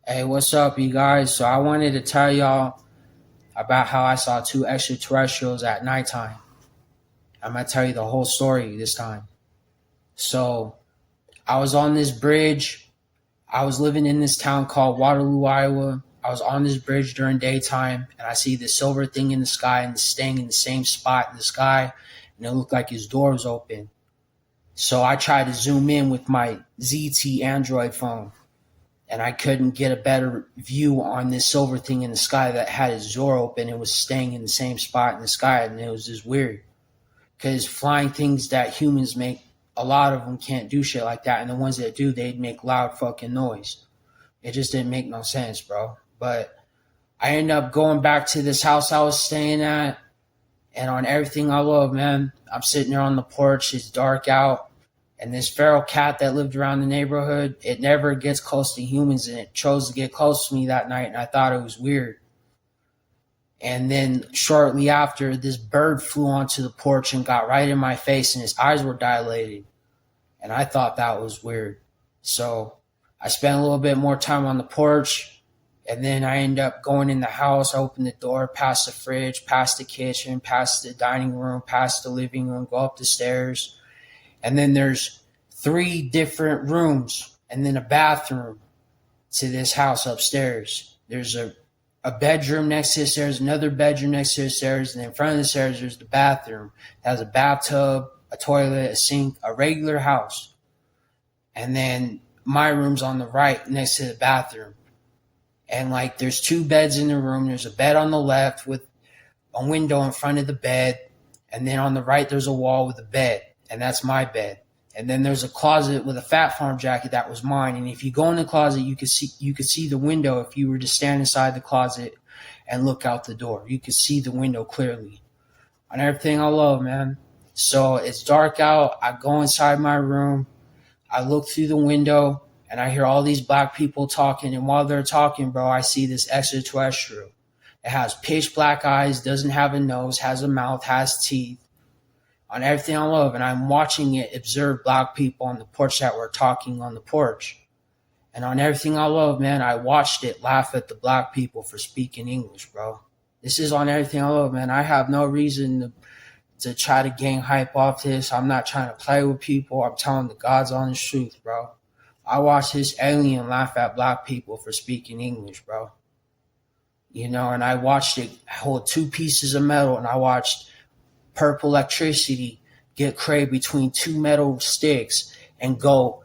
Hey, what's up, you guys? So I wanted to tell y'all about how I saw two extraterrestrials at nighttime. I'm gonna tell you the whole story this time. So I was on this bridge. I was living in this town called Waterloo, Iowa. I was on this bridge during daytime, and I see this silver thing in the sky, and it's staying in the same spot in the sky, and it looked like his door was open. So I tried to zoom in with my ZT Android phone, and I couldn't get a better view on this silver thing in the sky that had its door open. It was staying in the same spot in the sky, and it was just weird. Because flying things that humans make, a lot of them can't do shit like that, and the ones that do, they'd make loud fucking noise. It just didn't make no sense, bro. But I ended up going back to this house I was staying at, and on everything I love, man, I'm sitting there on the porch. It's dark out. And this feral cat that lived around the neighborhood, it never gets close to humans, and it chose to get close to me that night, and I thought it was weird. And then shortly after, this bird flew onto the porch and got right in my face, and his eyes were dilated. And I thought that was weird. So I spent a little bit more time on the porch, and then I ended up going in the house. I opened the door, past the fridge, past the kitchen, past the dining room, past the living room, go up the stairs. And then there's 3 different rooms and then a bathroom to this house upstairs. There's a bedroom next to the stairs, another bedroom next to the stairs, and in front of the stairs there's the bathroom. It has a bathtub, a toilet, a sink, a regular house. And then my room's on the right next to the bathroom. And like there's 2 beds in the room. There's a bed on the left with a window in front of the bed. And then on the right there's a wall with a bed. And that's my bed. And then there's a closet with a Fat Farm jacket that was mine. And if you go in the closet, you could see the window if you were to stand inside the closet and look out the door. You could see the window clearly. On everything I love, man. So it's dark out. I go inside my room. I look through the window and I hear all these black people talking. And while they're talking, bro, I see this extraterrestrial. It has pitch black eyes, doesn't have a nose, has a mouth, has teeth. On everything I love, and I'm watching it observe black people on the porch that were talking on the porch. And on everything I love, man, I watched it laugh at the black people for speaking English, bro. This is on everything I love, man. I have no reason to try to gain hype off this. I'm not trying to play with people. I'm telling the God's honest truth, bro. I watched this alien laugh at black people for speaking English, bro. You know, and I watched it hold 2 pieces of metal, and I watched purple electricity get created between 2 metal sticks and go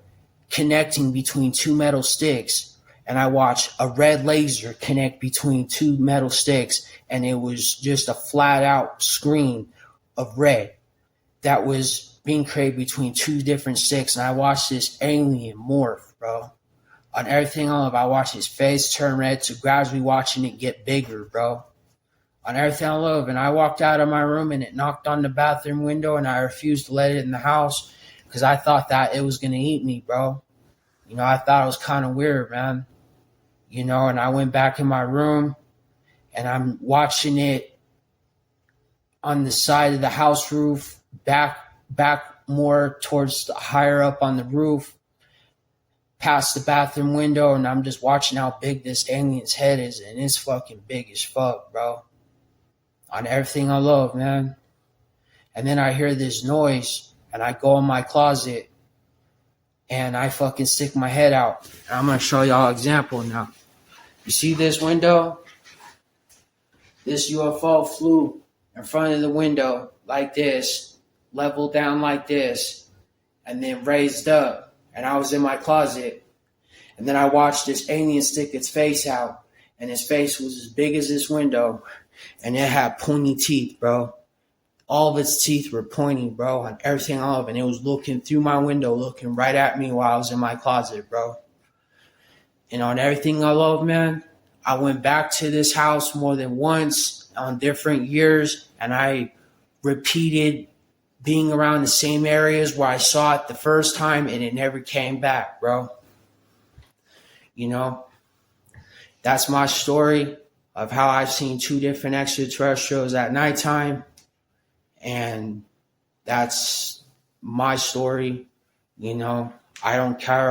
connecting between 2 metal sticks. And I watched a red laser connect between 2 metal sticks, and it was just a flat out screen of red that was being created between 2 different sticks. And I watched this alien morph, bro. On everything I love, I watched his face turn red to gradually watching it get bigger, bro. On everything I love. And I walked out of my room and it knocked on the bathroom window, and I refused to let it in the house because I thought that it was going to eat me, bro. You know, I thought it was kind of weird, man. You know, and I went back in my room and I'm watching it on the side of the house roof, back more towards the higher up on the roof, past the bathroom window, and I'm just watching how big this alien's head is, and it's fucking big as fuck, bro. On everything I love, man. And then I hear this noise, and I go in my closet, and I fucking stick my head out. And I'm going to show y'all an example now. You see this window? This UFO flew in front of the window like this, leveled down like this, and then raised up. And I was in my closet. And then I watched this alien stick its face out, and his face was as big as this window. And it had pointy teeth, bro. All of its teeth were pointy, bro, on everything I love. And it was looking through my window, looking right at me while I was in my closet, bro. And on everything I love, man, I went back to this house more than once on different years. And I repeated being around the same areas where I saw it the first time, and it never came back, bro. You know, that's my story of how I've seen 2 different extraterrestrials at nighttime. And that's my story. You know, I don't care